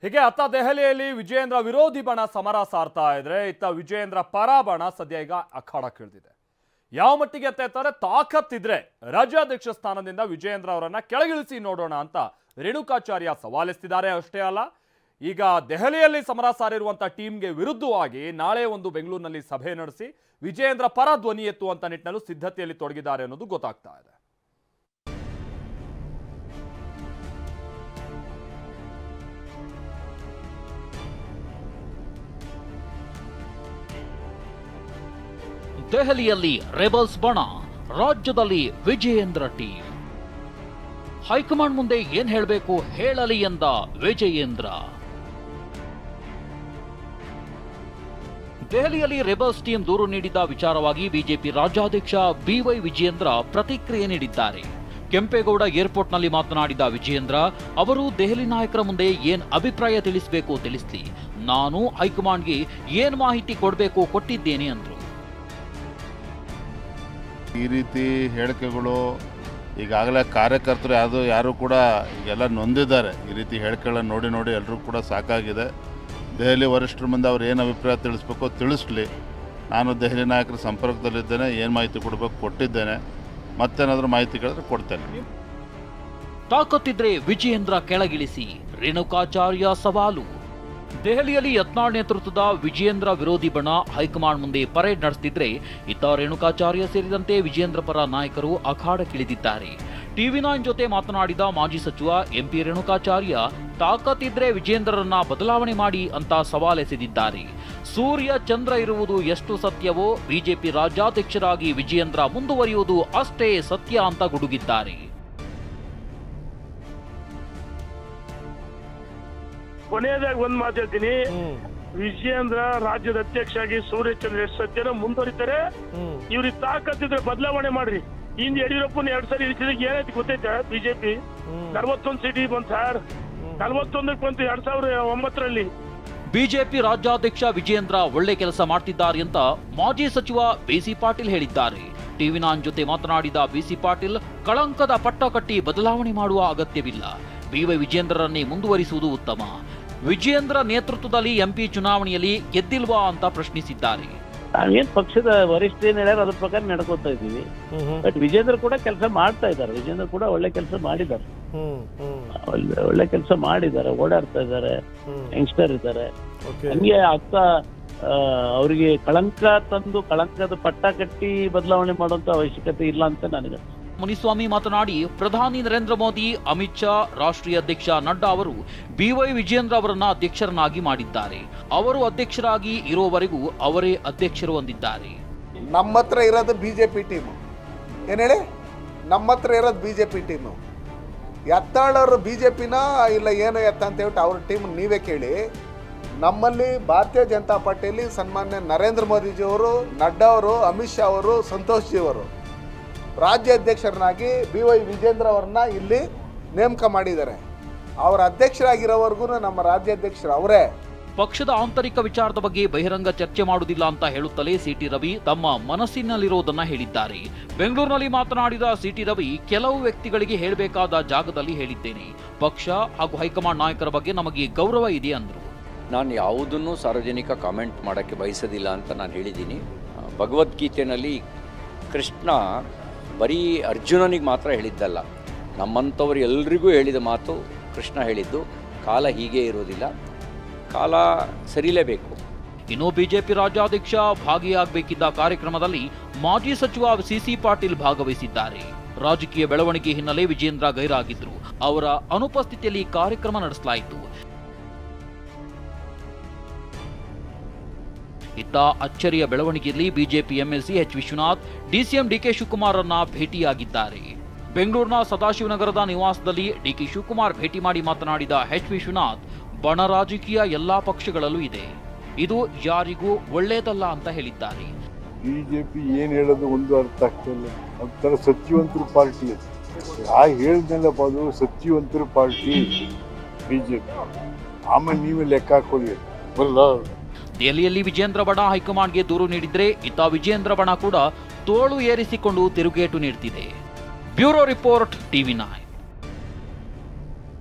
ಹೀಗೆ ಅತ್ತ ದೆಹಲಿಯಲ್ಲಿ ವಿಜಯೇಂದ್ರ ವಿರೋಧಿ ಬಣ ಸಮರ ಸಾರ್ತಾ ಇದ್ರೆ ಇತ್ತ ವಿಜಯೇಂದ್ರ ಪರ ಬಣ ಸದ್ಯ ಈಗ ಅಖಾಡಕ್ಕಿಳಿದಿದೆ. ಯಾವ ಮಟ್ಟಿಗೆ ಎತ್ತಾರೆ ತಾಕತ್ತಿದ್ರೆ ರಾಜ್ಯಾಧ್ಯಕ್ಷ ಸ್ಥಾನದಿಂದ ವಿಜಯೇಂದ್ರ ಅವರನ್ನ ಕೆಳಗಿಳಿಸಿ ನೋಡೋಣ ಅಂತ ರೇಣುಕಾಚಾರ್ಯ ಸವಾಲೆತ್ತಿದ್ದಾರೆ. ಅಷ್ಟೇ ಅಲ್ಲ, ಈಗ ದೆಹಲಿಯಲ್ಲಿ ಸಮರ ಸಾರಿರುವಂತ ಟೀಮ್ಗೆ ವಿರುದ್ಧವಾಗಿ ನಾಳೆ ಒಂದು ಬೆಂಗಳೂರಿನಲ್ಲಿ ಸಭೆ ನಡೆಸಿ ವಿಜಯೇಂದ್ರ ಪರ ಧ್ವನಿ ಎತ್ತುವಂತ ನಿಟ್ಟಿನಲ್ಲಿ ಸಿದ್ಧತೆಯಲ್ಲಿ ತೊಡಗಿದ್ದಾರೆ ಅನ್ನೋದು ಗೊತ್ತಾಗ್ತಾ ಇದೆ. ದೆಹಲಿಯಲ್ಲಿ ರೆಬಲ್ಸ್ ಬಣ, ರಾಜ್ಯದಲ್ಲಿ ವಿಜಯೇಂದ್ರ ಟೀಮ್. ಹೈಕಮಾಂಡ್ ಮುಂದೆ ಏನ್ ಹೇಳಬೇಕು ಹೇಳಲಿ ಎಂದ ವಿಜಯೇಂದ್ರ. ದೆಹಲಿಯಲ್ಲಿ ರೆಬಲ್ಸ್ ಟೀಮ್ ದೂರು ನೀಡಿದ ವಿಚಾರವಾಗಿ ಬಿಜೆಪಿ ರಾಜ್ಯಾಧ್ಯಕ್ಷ ಬಿವೈ ವಿಜಯೇಂದ್ರ ಪ್ರತಿಕ್ರಿಯೆ ನೀಡಿದ್ದಾರೆ. ಕೆಂಪೇಗೌಡ ಏರ್ಪೋರ್ಟ್ನಲ್ಲಿ ಮಾತನಾಡಿದ ವಿಜಯೇಂದ್ರ ಅವರು ದೆಹಲಿ ನಾಯಕರ ಮುಂದೆ ಏನ್ ಅಭಿಪ್ರಾಯ ತಿಳಿಸಬೇಕು ತಿಳಿಸ್ಲಿ, ನಾನು ಹೈಕಮಾಂಡ್ಗೆ ಏನ್ ಮಾಹಿತಿ ಕೊಡಬೇಕು ಕೊಟ್ಟಿದ್ದೇನೆ ಅಂದ್ರು. ಈ ರೀತಿ ಹೇಳಿಕೆಗಳು ಈಗಾಗಲೇ ಕಾರ್ಯಕರ್ತರು ಯಾರು ಕೂಡ ಎಲ್ಲ ನೊಂದಿದ್ದಾರೆ. ಈ ರೀತಿ ಹೇಳಿಕೆಗಳನ್ನು ನೋಡಿ ಎಲ್ಲರೂ ಕೂಡ ಸಾಕಾಗಿದೆ. ದೆಹಲಿ ವರಿಷ್ಠರ ಮುಂದೆ ಅವ್ರು ಏನು ಅಭಿಪ್ರಾಯ ತಿಳಿಸ್ಬೇಕೋ ತಿಳಿಸ್ಲಿ. ನಾನು ದೆಹಲಿ ನಾಯಕರ ಸಂಪರ್ಕದಲ್ಲಿದ್ದೇನೆ, ಏನು ಮಾಹಿತಿ ಕೊಡಬೇಕು ಕೊಟ್ಟಿದ್ದೇನೆ, ಮತ್ತೇನಾದರೂ ಮಾಹಿತಿ ಕೇಳಿದ್ರೆ ಕೊಡ್ತೇನೆ. ತಾಕತ್ತಿದ್ರೆ ವಿಜಯೇಂದ್ರ ಕೆಳಗಿಳಿಸಿ, ರೇಣುಕಾಚಾರ್ಯ ಸವಾಲು. ದೆಹಲಿಯಲ್ಲಿ ಯತ್ನಾಳ್ ನೇತೃತ್ವದ ವಿಜಯೇಂದ್ರ ವಿರೋಧಿ ಬಣ ಹೈಕಮಾಂಡ್ ಮುಂದೆ ಪರೇಡ್ ನಡೆಸುತ್ತಿದ್ರೆ ಇತ್ತ ರೇಣುಕಾಚಾರ್ಯ ಸೇರಿದಂತೆ ವಿಜಯೇಂದ್ರ ಪರ ನಾಯಕರು ಅಖಾಡಕ್ಕಿಳಿದಿದ್ದಾರೆ. ಟಿವಿ9 ಜೊತೆ ಮಾತನಾಡಿದ ಮಾಜಿ ಸಚಿವ ಎಂಪಿ ರೇಣುಕಾಚಾರ್ಯ ತಾಕತ್ತಿದ್ರೆ ವಿಜಯೇಂದ್ರರನ್ನ ಬದಲಾವಣೆ ಮಾಡಿ ಅಂತ ಸವಾಲೆಸೆದಿದ್ದಾರೆ. ಸೂರ್ಯ ಚಂದ್ರ ಇರುವುದು ಎಷ್ಟು ಸತ್ಯವೋ ಬಿಜೆಪಿ ರಾಜ್ಯಾಧ್ಯಕ್ಷರಾಗಿ ವಿಜಯೇಂದ್ರ ಮುಂದುವರಿಯುವುದು ಅಷ್ಟೇ ಸತ್ಯ ಅಂತ ಗುಡುಗಿದ್ದಾರೆ. ಕೊನೆಯದಾಗಿ ಒಂದ್ ಮಾತು ಹೇಳ್ತೀನಿ, ವಿಜಯೇಂದ್ರ ರಾಜ್ಯದ ಅಧ್ಯಕ್ಷ ಆಗಿ ಸೂರ್ಯಚಂದ್ರ ಎಷ್ಟು ಸತ್ಯನ ಮುಂದುವರಿತಾರೆ. ಇವ್ರಿಗೆ ತಾಕತ್ತಿದ್ರೆ ಬದಲಾವಣೆ ಮಾಡ್ರಿ. ಹಿಂದೆ ಯಡಿಯೂರಪ್ಪನ 2 ಸಾರಿ ಇಳಿಸಿದಾಗ ಏನಾಯ್ತು ಗೊತ್ತೈತೆ? ಬಿಜೆಪಿ 41 ಸೀಟಿಗೆ ಬಂತ ಸರ್, 41ಕ್ಕೆ ಬಂತು 2009ರಲ್ಲಿ. ಬಿಜೆಪಿ ರಾಜ್ಯಾಧ್ಯಕ್ಷ ವಿಜಯೇಂದ್ರ ಒಳ್ಳೆ ಕೆಲಸ ಮಾಡ್ತಿದ್ದಾರೆ ಅಂತ ಮಾಜಿ ಸಚಿವ ಬಿಸಿ ಪಾಟೀಲ್ ಹೇಳಿದ್ದಾರೆ. ಟಿವಿ9 ಜೊತೆ ಮಾತನಾಡಿದ ಬಿಸಿ ಪಾಟೀಲ್ ಕಳಂಕದ ಪಟ್ಟ ಕಟ್ಟಿ ಬದಲಾವಣೆ ಮಾಡುವ ಅಗತ್ಯವಿಲ್ಲ, ಬಿವೈ ವಿಜಯೇಂದ್ರರನ್ನೇ ಮುಂದುವರಿಸುವುದು ಉತ್ತಮ. ವಿಜಯೇಂದ್ರ ನೇತೃತ್ವದಲ್ಲಿ ಎಂಪಿ ಚುನಾವಣೆಯಲ್ಲಿ ಗೆದ್ದಿಲ್ವಾ ಅಂತ ಪ್ರಶ್ನಿಸಿದ್ದಾರೆ. ನಾವೇನ್ ಪಕ್ಷದ ವರಿಷ್ಠ ಏನ್ ಹೇಳ್ಯಾರ ಅದ್ರ ಪ್ರಕಾರ ನಡ್ಕೋತಾ ಇದೀವಿ. ಬಟ್ ವಿಜೇಂದ್ರ ಕೂಡ ಕೆಲಸ ಮಾಡ್ತಾ ಇದ್ದಾರೆ. ವಿಜೇಂದ್ರ ಕೂಡ ಒಳ್ಳೆ ಕೆಲಸ ಮಾಡಿದ್ದಾರೆ, ಒಳ್ಳೆ ಕೆಲಸ ಮಾಡಿದ್ದಾರೆ, ಓಡಾಡ್ತಾ ಇದ್ದಾರೆ, ಯಂಗ್ಸ್ಟರ್ ಇದ್ದಾರೆ. ಹಂಗೆ ಆಗ್ತಾ ಅವರಿಗೆ ಕಳಂಕ ತಂದು ಕಳಂಕದ ಪಟ್ಟ ಕಟ್ಟಿ ಬದಲಾವಣೆ ಮಾಡುವಂತ ಅವಶ್ಯಕತೆ ಇಲ್ಲ ಅಂತ ನನಗೆ. ಮುನಿಸ್ವಾಮಿ ಮಾತನಾಡಿ ಪ್ರಧಾನಿ ನರೇಂದ್ರ ಮೋದಿ, ಅಮಿತ್ ಶಾ, ರಾಷ್ಟ್ರೀಯ ಅಧ್ಯಕ್ಷ ನಡ್ಡಾ ಅವರು ಬಿವೈ ವಿಜಯೇಂದ್ರ ಅವರನ್ನ ಅಧ್ಯಕ್ಷರನ್ನಾಗಿ ಮಾಡಿದ್ದಾರೆ. ಅವರು ಅಧ್ಯಕ್ಷರಾಗಿ ಇರೋವರೆಗೂ ಅವರೇ ಅಧ್ಯಕ್ಷರು ಅಂದಿದ್ದಾರೆ. ನಮ್ಮ ಹತ್ರ ಇರೋದು ಬಿಜೆಪಿ ಟೀಮು. ಏನು ಹೇಳಿ, ನಮ್ಮ ಹತ್ರ ಇರೋದು ಬಿಜೆಪಿ ಟೀಮು. ಯತ್ನಾಳವರು ಬಿಜೆಪಿನ ಇಲ್ಲ ಏನು ಎತ್ತ ಅಂತ ಹೇಳ್ಬಿಟ್ಟು ಅವ್ರ ಟೀಮ್ ನೀವೇ ಕೇಳಿ. ನಮ್ಮಲ್ಲಿ ಭಾರತೀಯ ಜನತಾ ಪಾರ್ಟಿಯಲ್ಲಿ ಸನ್ಮಾನ್ಯ ನರೇಂದ್ರ ಮೋದಿಜಿಯವರು, ನಡ್ಡಾ ಅವರು, ಅಮಿತ್ ಶಾ ಅವರು, ಸಂತೋಷ್ ಜಿ ಅವರು ರಾಜ್ಯಾಧ್ಯಕ್ಷರನ್ನಾಗಿ ಬಿವೈ ವಿಜೇಂದ್ರ ಅವರನ್ನ ಇಲ್ಲಿ ನೇಮಕ ಮಾಡಿದ್ದಾರೆ. ಅವರ ಅಧ್ಯಕ್ಷರಾಗಿರೋವರೆಗೂ ನಮ್ಮ ರಾಜ್ಯಾಧ್ಯಕ್ಷರು ಅವರೇ. ಪಕ್ಷದ ಆಂತರಿಕ ವಿಚಾರದ ಬಗ್ಗೆ ಬಹಿರಂಗ ಚರ್ಚೆ ಮಾಡುವುದಿಲ್ಲ ಅಂತ ಹೇಳುತ್ತಲೇ ಸಿಟಿ ರವಿ ತಮ್ಮ ಮನಸ್ಸಿನಲ್ಲಿರೋದನ್ನ ಹೇಳಿದ್ದಾರೆ. ಬೆಂಗಳೂರಿನಲ್ಲಿ ಮಾತನಾಡಿದ ಸಿಟಿ ರವಿ, ಕೆಲವು ವ್ಯಕ್ತಿಗಳಿಗೆ ಹೇಳಬೇಕಾದ ಜಾಗದಲ್ಲಿ ಹೇಳಿದ್ದೇನೆ. ಪಕ್ಷ ಹಾಗೂ ಹೈಕಮಾಂಡ್ ನಾಯಕರ ಬಗ್ಗೆ ನಮಗೆ ಗೌರವ ಇದೆ ಅಂದ್ರು. ನಾನು ಯಾವುದನ್ನು ಸಾರ್ವಜನಿಕ ಕಾಮೆಂಟ್ ಮಾಡೋಕ್ಕೆ ಬಯಸೋದಿಲ್ಲ ಅಂತ ನಾನು ಹೇಳಿದ್ದೀನಿ. ಭಗವದ್ಗೀತೆಯಲ್ಲಿ ಕೃಷ್ಣ ಬರೀ ಅರ್ಜುನನಿಗೆ ಮಾತ್ರ ಹೇಳಿದ್ದಲ್ಲ, ನಮ್ಮಂಥವ್ರು ಎಲ್ರಿಗೂ ಹೇಳಿದ ಮಾತು ಕೃಷ್ಣ ಹೇಳಿದ್ದು. ಕಾಲ ಹೀಗೆ ಇರೋದಿಲ್ಲ, ಕಾಲ ಸರಿಲೇಬೇಕು. ಇನ್ನು ಬಿಜೆಪಿ ರಾಜ್ಯಾಧ್ಯಕ್ಷ ಭಾಗಿಯಾಗಬೇಕಿದ್ದ ಕಾರ್ಯಕ್ರಮದಲ್ಲಿ ಮಾಜಿ ಸಚಿವ ಸಿಸಿ ಪಾಟೀಲ್ ಭಾಗವಹಿಸಿದ್ದಾರೆ. ರಾಜಕೀಯ ಬೆಳವಣಿಗೆ ಹಿನ್ನೆಲೆ ವಿಜಯೇಂದ್ರ ಗೈರಾಗಿದ್ರು. ಅವರ ಅನುಪಸ್ಥಿತಿಯಲ್ಲಿ ಕಾರ್ಯಕ್ರಮ ನಡೆಸಲಾಯಿತು. ಇತ್ತ ಅಚ್ಚರಿಯ ಬೆಳವಣಿಗೆಯಲ್ಲಿ BJP MLC H Vishwanath DCM DK Shivakumar ಅನ್ನ ಭೇಟಿಯಾಗಿದ್ದಾರೆ. ಬೆಂಗಳೂರಿನ ಸದಾಶಿವನಗರದ ನಿವಾಸದಲ್ಲಿ ಡಿಕೆ ಶಿವಕುಮಾರ್ ಭೇಟಿ ಮಾಡಿ ಮಾತನಾಡಿದ ಎಚ್ ವಿಶ್ವನಾಥ್, ಬಣ ರಾಜಕೀಯ ಎಲ್ಲಾ ಪಕ್ಷಗಳಲ್ಲೂ ಇದೆ, ಇದು ಯಾರಿಗೂ ಒಳ್ಳೆಯದಲ್ಲ ಅಂತ ಹೇಳಿದ್ದಾರೆ. ಬಿಜೆಪಿ ಏನ್ ಹೇಳೋದು ಒಂದು ಅರ್ಥ ಆಗ್ತಿಲ್ಲ. ಒಂಥರ ಸತ್ಯವಂತರ ಪಾರ್ಟಿ ಅದು. ಹೇಳಿದ್ನಲ್ಲಪ್ಪ, ಅದು ಸತ್ಯವಂತರ ಪಾರ್ಟಿ ಬಿಜೆಪಿ. ಆಮೇಲೆ ನೀವೇ ಲೆಕ್ಕ ಹಾಕೊಳ್ಳಿ ಬರಲ್ಲ. ದೆಹಲಿಯಲ್ಲಿ ವಿಜಯೇಂದ್ರ ಬಣ ಹೈಕಮಾಂಡ್ಗೆ ದೂರು ನೀಡಿದ್ರೆ ಇತ್ತ ವಿಜಯೇಂದ್ರ ಬಣ ಕೂಡ ತೋಳು ಏರಿಸಿಕೊಂಡು ತಿರುಗೇಟು ನೀಡುತ್ತಿದೆ. Bureau report ಟಿವಿ9.